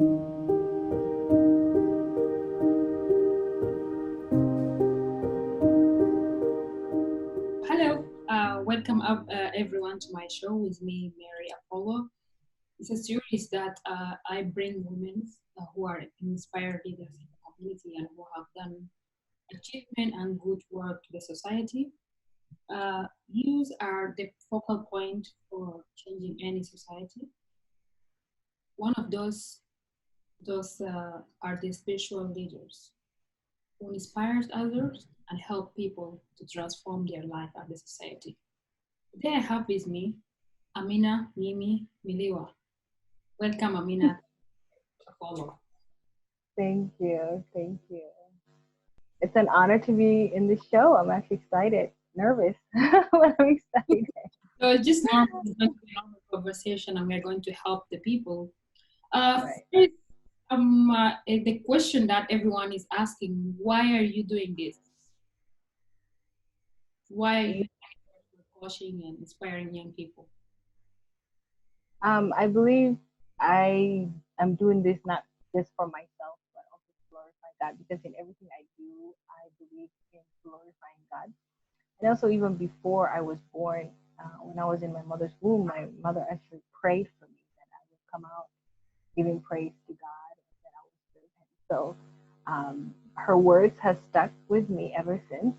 Hello, welcome up everyone to my show with me, Mary Apollo. It's a series that I bring women who are inspired leaders in the community and who have done achievement and good work to the society. Youth are the focal point for changing any society. One of those are the spiritual leaders who inspires others and help people to transform their life and the society. Today I have with me Amina Mimi Mallewa. Welcome, Amina. Follow. Thank you. Thank you. It's an honor to be in the show. I'm actually excited, nervous, but I'm excited. So it's just normal, it's going to be a normal conversation, and we're going to help the people. Right. First, the question that everyone is asking: why are you doing this? Why are you coaching and inspiring young people? I believe I am doing this not just for myself, but also to glorify God. Because in everything I do, I believe in glorifying God. And also, even before I was born, when I was in my mother's womb, my mother actually prayed for me that I would come out giving praise to God and that I would serve Him. So her words have stuck with me ever since.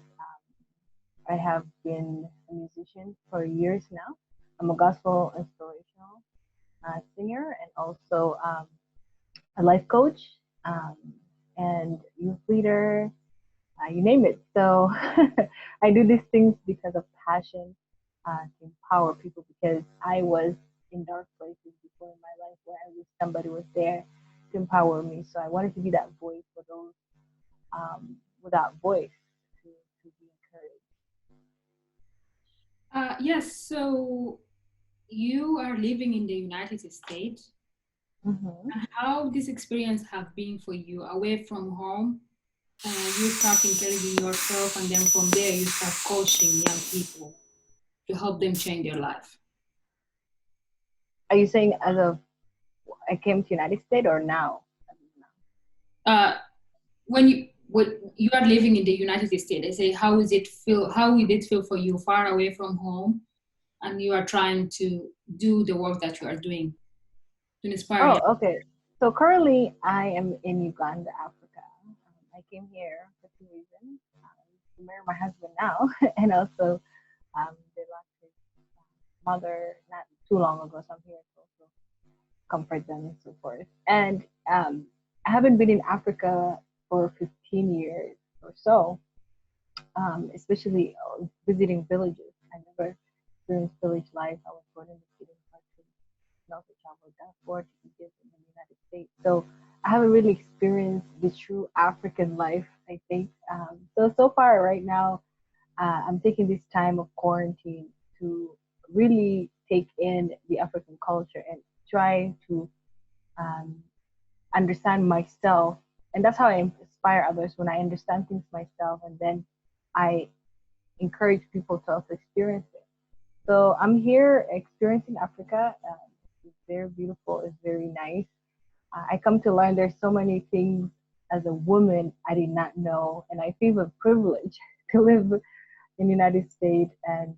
I have been a musician for years now. I'm a gospel inspirational singer and also a life coach um, and youth leader, you name it. So I do these things because of passion to empower people because I was in dark places before in my life where I wish somebody was there to empower me. So I wanted to be that voice for those without voice to be encouraged. Yes, so you are living in the United States. Mm-hmm. And how this experience have been for you away from home? You start encouraging yourself, and then from there you start coaching young people to help them change their life. Are you saying as of I came to United States or now? Uh, when you are living in the United States, I say, how is it feel? How did it feel for you, far away from home, and you are trying to do the work that you are doing to inspire Oh, young? okay. So currently I am in Uganda, Africa. I came here for two reasons. To marry my husband now, and also they lost his mother not too long ago, so I'm here to also comfort them and so forth. And I haven't been in Africa for 15 years or so, especially visiting villages. I never experienced village life. I was born in the city, and also traveled for to Egypt in the United States. So I haven't really experienced the true African life, I think. So far, right now, I'm taking this time of quarantine to really take in the African culture and try to um, understand myself. And that's how I inspire others when I understand things myself and then I encourage people to also experience it. So I'm here experiencing Africa. It's very beautiful. It's very nice. I come to learn there's so many things as a woman I did not know, and I feel a privilege to live in the United States. And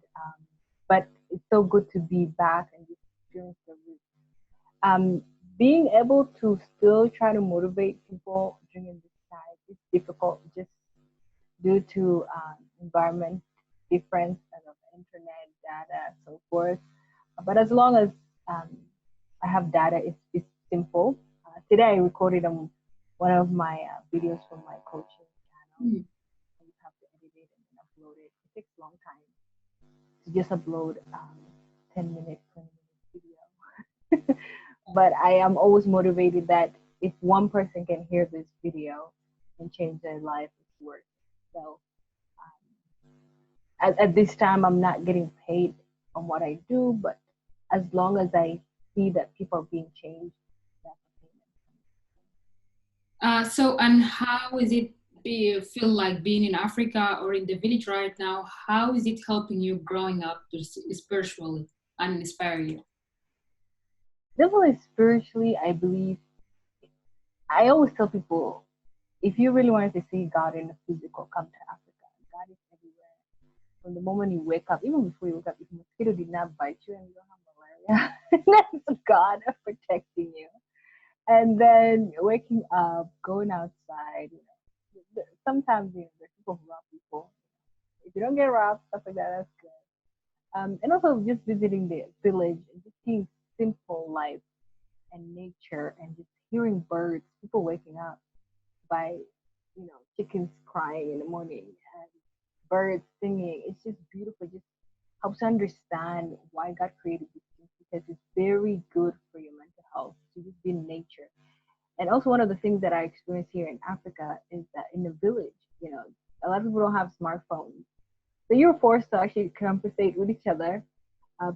but it's so good to be back and just experience the roots. Um, Being able to still try to motivate people during this time is difficult just due to environment difference and of internet data so forth. But as long as um, I have data, it's simple. Today I recorded one of my videos from my coaching channel. Mm. You have to edit it and then upload it. It takes a long time to just upload 10 minutes, 20 minutes video. But I am always motivated that if one person can hear this video and change their life, it's worth it. So at this time, I'm not getting paid on what I do, but as long as I see that people are being changed, that's a And how is it feel like being in Africa or in the village right now? How is it helping you growing up spiritually and inspire you? definitely spiritually, I believe I always tell people, if you really wanted to see God in the physical, come to Africa. God is everywhere. From the moment you wake up, even before you wake up, if a mosquito did not bite you and you don't have malaria, that's God protecting you. And then waking up, going outside, sometimes there's people who rob people. If you don't get robbed, stuff like that, that's good. And also just visiting the village and just seeing simple life and nature and just hearing birds, people waking up by, chickens crying in the morning and birds singing. It's just beautiful. It just helps you understand why God created these things because it's very good for your mental health to just be in nature. And also one of the things that I experience here in Africa is that in the village, a lot of people don't have smartphones. So you're forced to actually conversate with each other.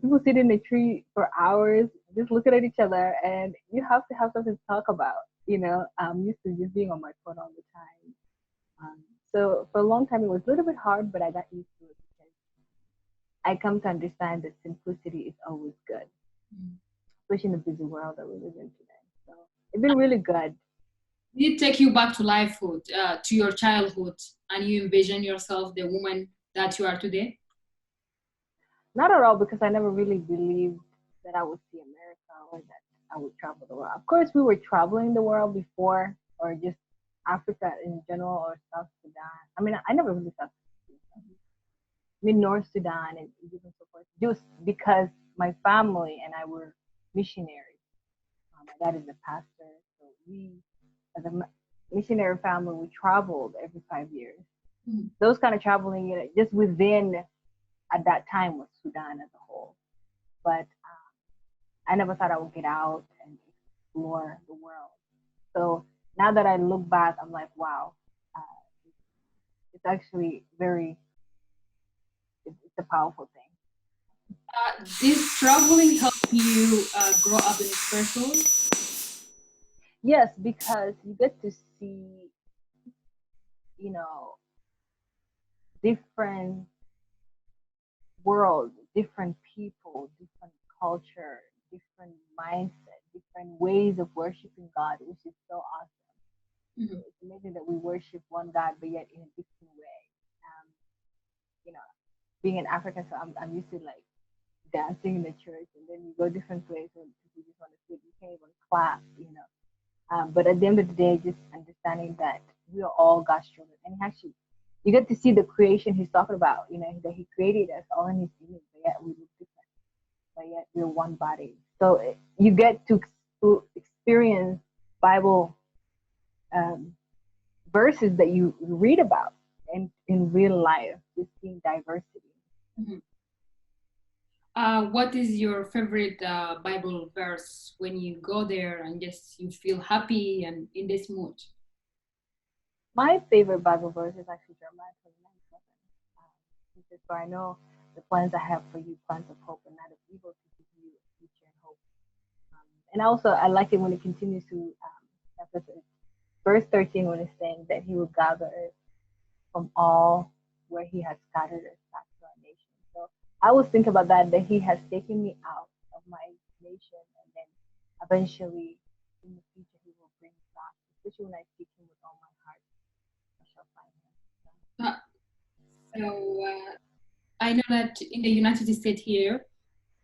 People sit in a tree for hours, just looking at each other, and you have to have something to talk about. I'm used to just being on my phone all the time. Um, so for a long time, it was a little bit hard, but I got used to it because I come to understand that simplicity is always good, especially in the busy world that we live in today. So it's been really good. Did it take you back to lifehood, to your childhood, and you envision yourself the woman that you are today? Not at all, because I never really believed that I would see America or that I would travel the world. Of course, we were traveling the world before, or just Africa in general, or South Sudan. I mean, I never really South Sudan. I mean, North Sudan and Egypt and so forth, just because my family and I were missionaries. My dad is a pastor, so we, as a missionary family, we traveled every 5 years. Mhm. Those kind of traveling, just within at that time was Sudan as a whole. But I never thought I would get out and explore the world. So now that I look back, I'm like, wow, uh, it's actually it's a powerful thing. This traveling help you grow up in a person? Yes, because you get to see, you know, different world, different people, different culture, different mindset, different ways of worshiping God, which is so awesome. Mhm. It's amazing that we worship one God, but yet in a different way. Um, you know, being an African, so I'm used to like dancing in the church, and then you go different places and people just want to sit. You can't even clap. But at the end of the day, just understanding that we are all God's children, and actually, you get to see the creation He's talking about. That He created us all in His image, but yet we look different, but yet we're one body. So you get to experience Bible um, verses that you read about in real life, just seeing diversity. Mhm. What is your favorite Bible verse when you go there and just you feel happy and in this mood? My favorite Bible verse is actually Jeremiah 29:7. He says, "For I know the plans I have for you, plans of hope and not of evil, to give you a future and hope." And also, I like it when it continues to emphasize verse 13 when it's saying that He will gather us from all where He has scattered us back to our nation. So I always think about that He has taken me out of my nation, and then eventually in the future He will bring me back, especially when I seek Him with all my heart. I shall find Him. So, Uh, so I know that in the United States here,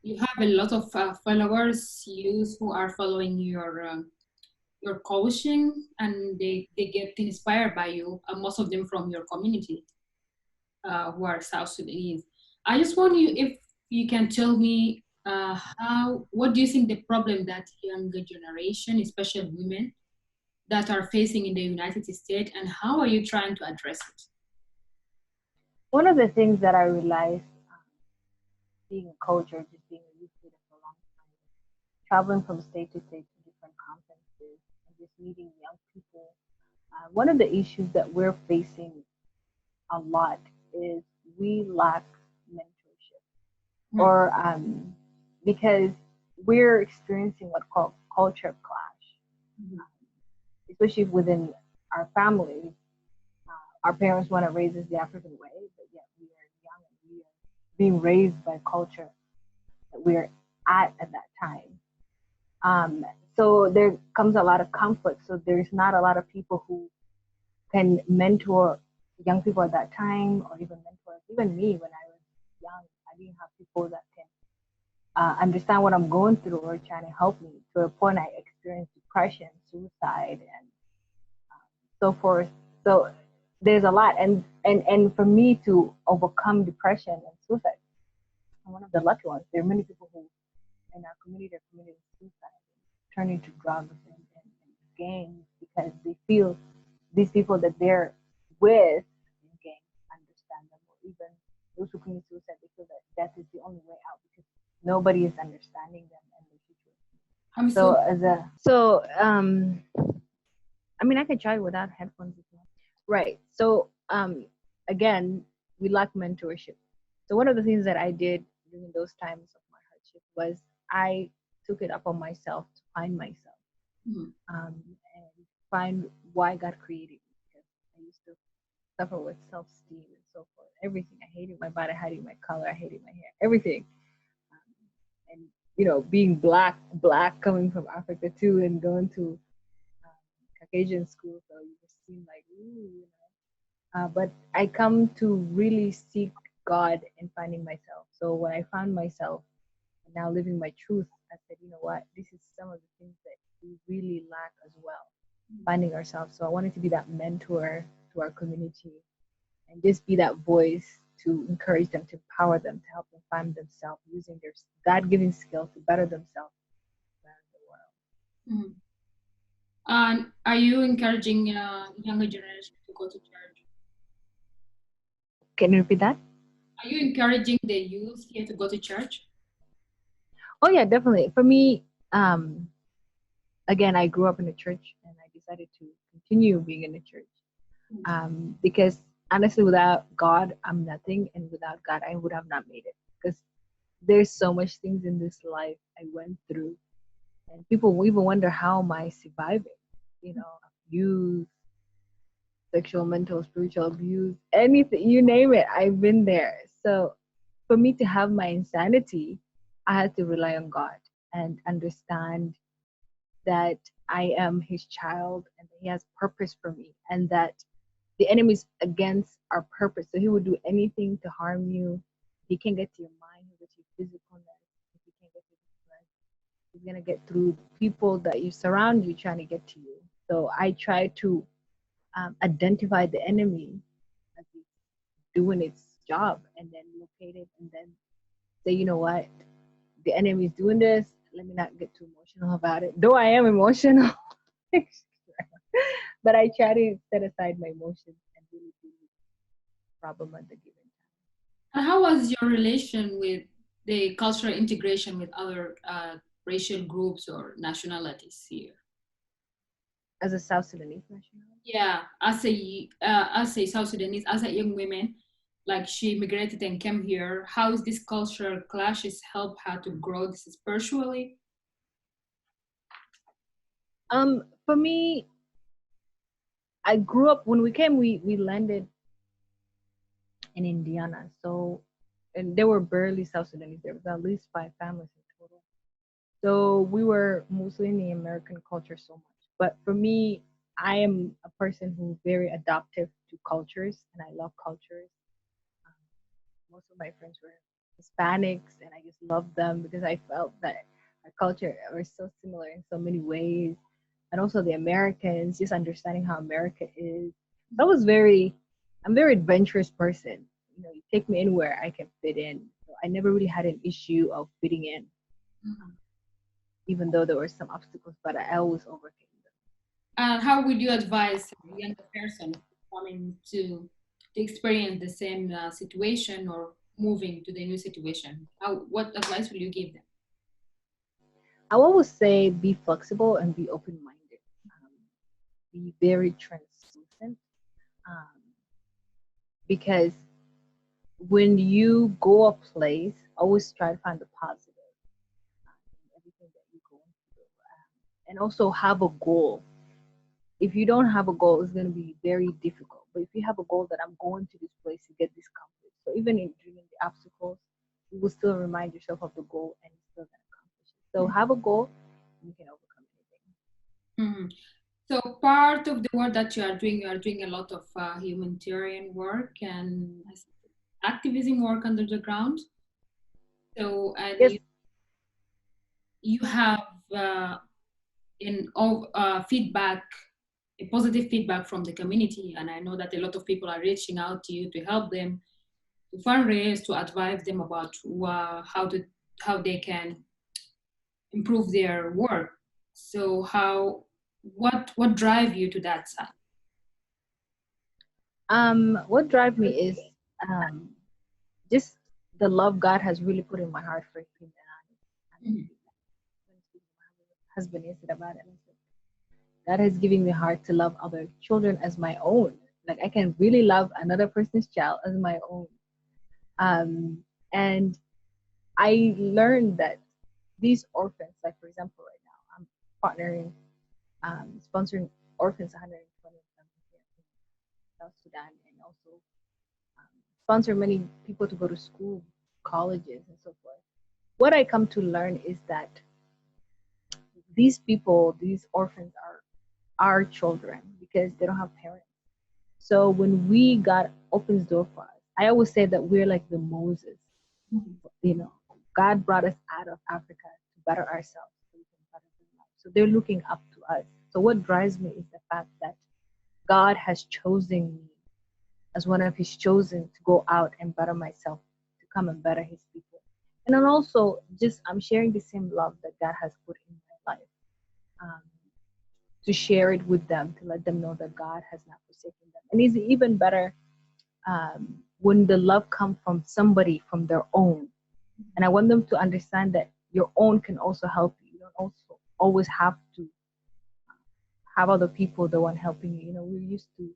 you have a lot of followers, youth who are following your coaching, and they get inspired by you. Most of them from your community, who are South Sudanese. I just want you, if you can tell me, what do you think the problem that younger generation, especially women, that are facing in the United States, and how are you trying to address it? one of the things that I realized being a coach or just being a youth leader for a long time, traveling from state to state to different conferences and just meeting young people. One of the issues that we're facing a lot is we lack mentorship, Hmm. or because we're experiencing what called culture clash, Mhm. especially within our families. Our parents want to raise us the African way, but yet we are young and we are being raised by culture that we're at that time. Um, so there comes a lot of conflict. So there's not a lot of people who can mentor young people at that time, or even mentor even me when I was young. I didn't have people that can understand what I'm going through or trying to help me. To a point, I experienced depression, suicide, and so forth. So there's a lot, and for me to overcome depression and suicide, I'm one of the lucky ones. There are many people who in our community are committing suicide, turning to drugs and gangs because they feel these people that they're with in gangs understand them, or even those who commit suicide, they feel that death is the only way out because nobody is understanding them and their situation. I'm So so I mean, I could try without headphones as well. Right. So again, we lack mentorship. So one of the things that I did during those times of my hardship was I took it up on myself to find myself, Mhm. and find why God created me. Because I used to suffer with self-esteem and so forth. Everything. I hated my body, I hated my color, I hated my hair, everything. And being black coming from Africa too, and going to Caucasian school, so you just seem like ooh. But I come to really seek God in finding myself. So when I found myself and now living my truth, I said, you know what, this is some of the things that we really lack as well, finding ourselves. So I wanted to be that mentor to our community and just be that voice to encourage them, to empower them, to help them find themselves using their God-given skill to better themselves around the world. Mhm. And are you encouraging younger generation to go to church? Can you repeat that? Are you encouraging the youth here to go to church? Oh yeah, definitely. For me, again, I grew up in a church, and I decided to continue being in the church, because honestly, without God, I'm nothing, and without God, I would have not made it. Because there's so much things in this life I went through, and people will even wonder how am I surviving. Abuse, sexual, mental, spiritual abuse, anything, you name it, I've been there. So for me to have my insanity, I had to rely on God and understand that I am his child and that he has purpose for me, and that the enemy is against our purpose. So he will do anything to harm you. He can get to your mind, he'll get to your physicalness. If he can't get to your flesh, he's gonna get through people that you surround you trying to get to you. So I try to identify the enemy as he's doing its job, and then locate it, and then say, you know what, the enemy is doing this. Let me not get too emotional about it. Though I am emotional, but I try to set aside my emotions and really deal with the problem at the given time. And how was your relation with the cultural integration with other racial groups or nationalities here? As a South Sudanese national, Yeah, as a South Sudanese, as a young woman, like she immigrated and came here. How is this cultural clashes help her to grow this spiritually? for me, I grew up when we came. We landed in Indiana, so and there were barely South Sudanese. There was at least 5 families in total. So we were mostly in the American culture so much. But for me, I am a person who's very adaptive to cultures, and I love cultures. Um, Most of my friends were Hispanics, and I just loved them because I felt that our culture was so similar in so many ways. And also the Americans, just understanding how America is. That was I'm a very adventurous person. You take me anywhere, I can fit in. So I never really had an issue of fitting in, Mhm. even though there were some obstacles, but I always overcame them. And how would you advise a younger person coming to experience the same situation or moving to the new situation? What advice will you give them? I always say be flexible and be open minded. Be very translucent, um, because when you go a place, always try to find the positive in everything that you're going through, and also have a goal. If you don't have a goal, it's going to be very difficult. But if you have a goal that I'm going to this place to get this comfort, so even during the obstacles, you will still remind yourself of the goal and you're still going to accomplish it. So have a goal, we can overcome anything. Mhm. So part of the work that you are doing a lot of humanitarian work and activism work under the ground. So and Yes. you have in all feedback, a positive feedback from the community, and I know that a lot of people are reaching out to you to help them to fundraise, to advise them about how they can improve their work. So what drive you to that side? What drives me is um, just the love God has really put in my heart for humanity. And Mhm. when I speak to my husband yesterday about it, I said, God has given me a heart to love other children as my own. Like I can really love another person's child as my own. Um, and I learned that these orphans, like for example, right now, I'm partnering, sponsoring orphans, 120 of them here in South Sudan, and also sponsor many people to go to school, colleges, and so forth. What I come to learn is that these people, these orphans, are our children because they don't have parents. So when we God opens door for us, I always say that we're like the Moses. You know, God brought us out of Africa to better ourselves so we can better their lives. So they're looking up to us. So what drives me is the fact that God has chosen me as one of His chosen to go out and better myself, to come and better His people. And then also, just I'm sharing the same love that God has put in my life, um, to share it with them, to let them know that God has not forsaken them. And it's even better when the love comes from somebody from their own. And I want them to understand that your own can also help you. You don't also always have to have other people the one helping you. You know, we're used to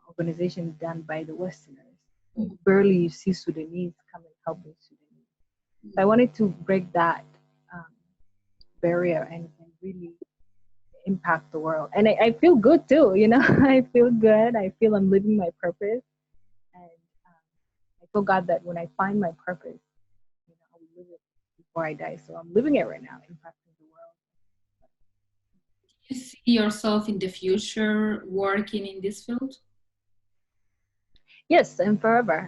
organizations done by the Westerners. Mhm. Barely you see Sudanese come and help the Sudanese. So I wanted to break that um, barrier and really impact the world. And I feel good too, you know, I feel good. I feel I'm living my purpose. And I feel God that when I find my purpose, you know, I will live it before I die. So I'm living it right now, impacting the world. You see yourself in the future working in this field? Yes, and forever.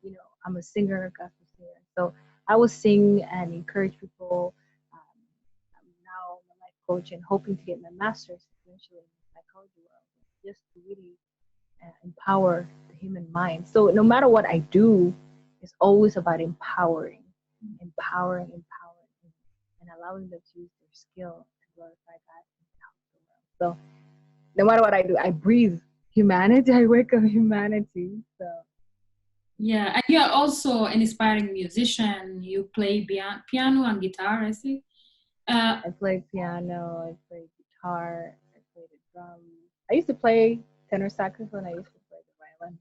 You know, I'm a singer, gospel singer. So I will sing and encourage people. Um, I'm now a life coach and hoping to get my master's eventually in the psychology world, just to really empower the human mind. So no matter what I do, it's always about empowering, and allowing them to use their skill to glorify God and help the world. So no matter what I do, I breathe humanity. I wake up humanity. So Yeah, and you are also an inspiring musician. You play piano and guitar, I see. Uh, I play piano, I play guitar, I play the drums. I used to play tenor saxophone. I used to play the violin.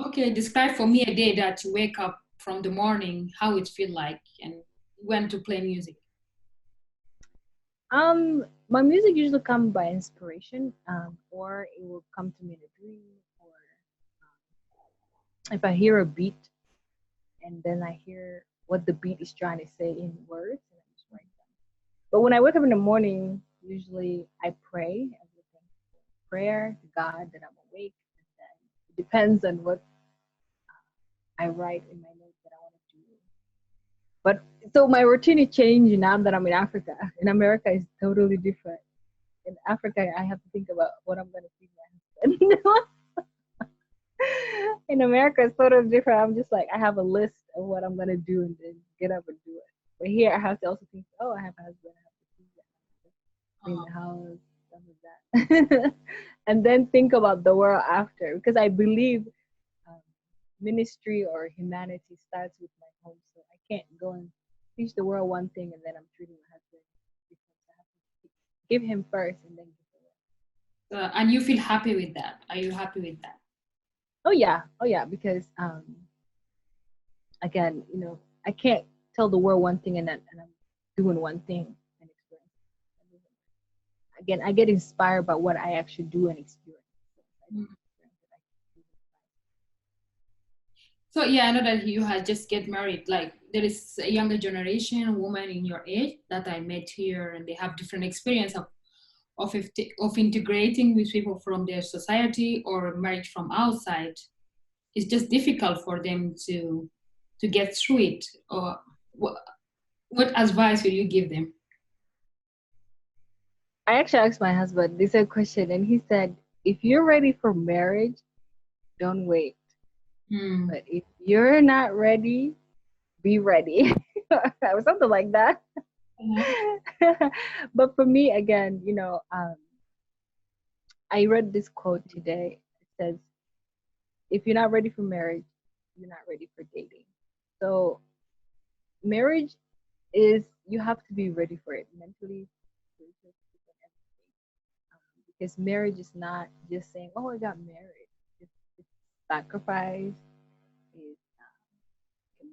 okay, describe for me a day that you wake up from the morning, how it feel like, and when to play music. My music usually comes by inspiration, or it will come to me in a dream, or if I hear a beat and then I hear what the beat is trying to say in words, and I just write them. But when I wake up in the morning, usually I pray. I give thanks for prayer to God that I'm awake, and then it depends on what I write in my notes that I want to do. But so my routine changed now that I'm in Africa. In America, it's totally different. In Africa, I have to think about what I'm going to feed my husband. In America, it's totally different. I'm just like, I have a list of what I'm going to do and then get up and do it. But here, I have to also think, oh, I have a husband. I have to feed them. I have to clean Uh, the house, stuff like that. And then think about the world after. Because I believe um, ministry or humanity starts with my home. So I can't go and teach the world one thing and then I'm treating my husband different. I have to give him first and then give the world. and you feel happy with that? Are you happy with that? Oh yeah, because again, you know, I can't tell the world one thing and I'm doing one thing and experience. Again, I get inspired by what I actually do and experience. So if I don't experience it, I can So yeah, I know that you had just get married. Like there is a younger generation, woman in your age that I met here, and they have different experience of integrating with people from their society or marriage from outside. It's just difficult for them to get through it. Or what advice will you give them? I actually asked my husband this question, and he said, if you're ready for marriage, don't wait. Hmm. But if you're not ready, be ready. Or something like that. Uh-huh. But for me, again, I read this quote today. It says, if you're not ready for marriage, you're not ready for dating. So, marriage is, you have to be ready for it mentally, spiritually, because marriage is not just saying, oh, I got married. It's sacrifice, it's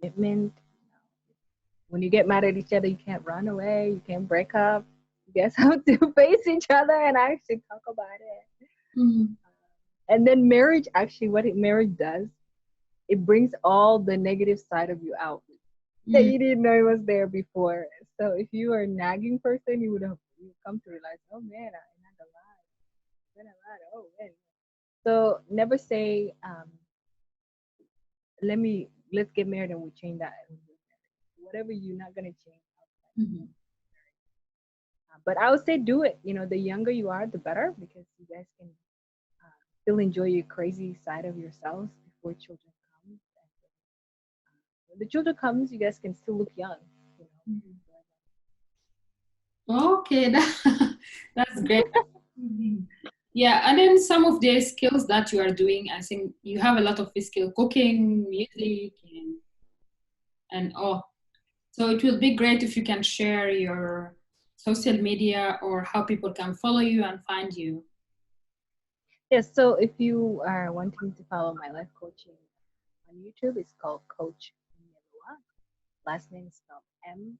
commitment. When you get mad at each other, you can't run away, you can't break up. You guys have to face each other and actually talk about it. Hmm. And then marriage, actually, marriage does, it brings all the negative side of you out that Hmm. you didn't know it was there before. So if you are a nagging person, you come to realize, oh man, I'm not alive. I'm not alive. Oh man. So never say, let's get married and we change that. Whatever you're not gonna change outside. Hmm. But I would say do it. The younger you are, the better, because you guys can still enjoy your crazy side of yourselves before children come. And when the children comes, you guys can still look young. You Okay, that's great. Mhm. Yeah, and then some of the skills that you are doing, I think you have a lot of skill, cooking, music, and all. So it will be great if you can share your social media or how people can follow you and find you. Yes, so if you are wanting to follow my life coaching on YouTube, it's called Coach Mallewa. Last name is spelled Millewa.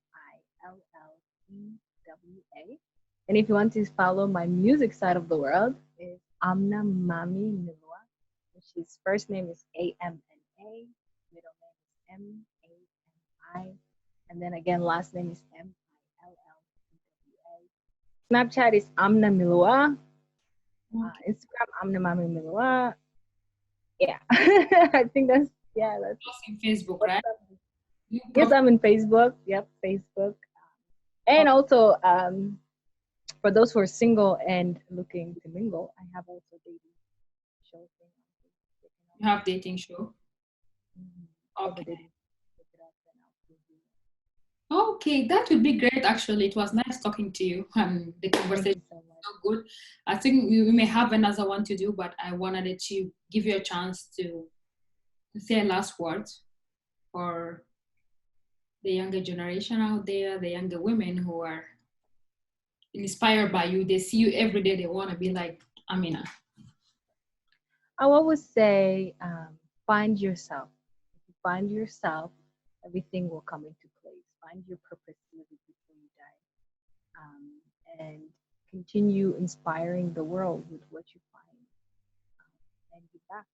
And if you want to follow my music side of the world, is Amna Mami Mallewa, which his first name is Amna, middle name is Mami, and then again last name is Millewa. Snapchat is Amna Mallewa. Okay. Instagram Amna Mami Mallewa. Yeah, I think that's Also in Facebook, what's right? up. You Yes, prof- I'm in Facebook. Yep, Facebook. And oh, also, for those who are single and looking to mingle, I have also dating show thing on Facebook. They can you also have dating show. call the Okay. dating. Look it up and I'll give you. Okay, that would be great actually. It was nice talking to you. The Thank conversation you so much. was so good. I think we may have another one to do, but I wanted to give you a chance to say a last word for the younger generation out there, the younger women who are inspired by you. They see you every day. They want to be like Amina. I always say, find yourself. If you find yourself, everything will come into place. Find your purpose little before you die, and continue inspiring the world with what you find, and give back.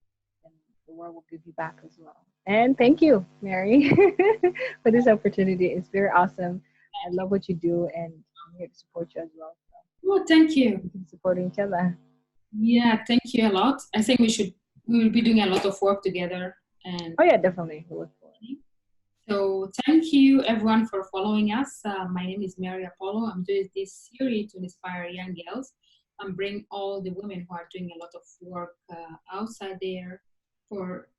And the world will give you back as well. And thank you, Mary, for this opportunity. It's very awesome. I love what you do, and I'm here to support you as well. So Oh, thank we you. can support each other. Yeah, thank you a lot. I think we will be doing a lot of work together. And Oh yeah, definitely. We look forward. so thank you everyone for following us. My name is Mary Apollo. I'm doing this series to inspire young girls and bring all the women who are doing a lot of work outside there for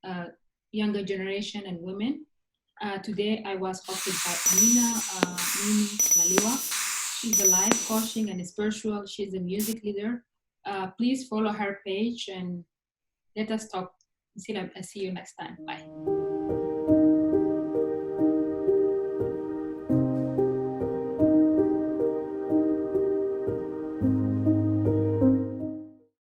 younger generation and women. Today I was hosted by Amina Mimi Mallewa. She's a life coaching and spiritual. She's a music leader. Please follow her page and let us talk. See you next time. Bye.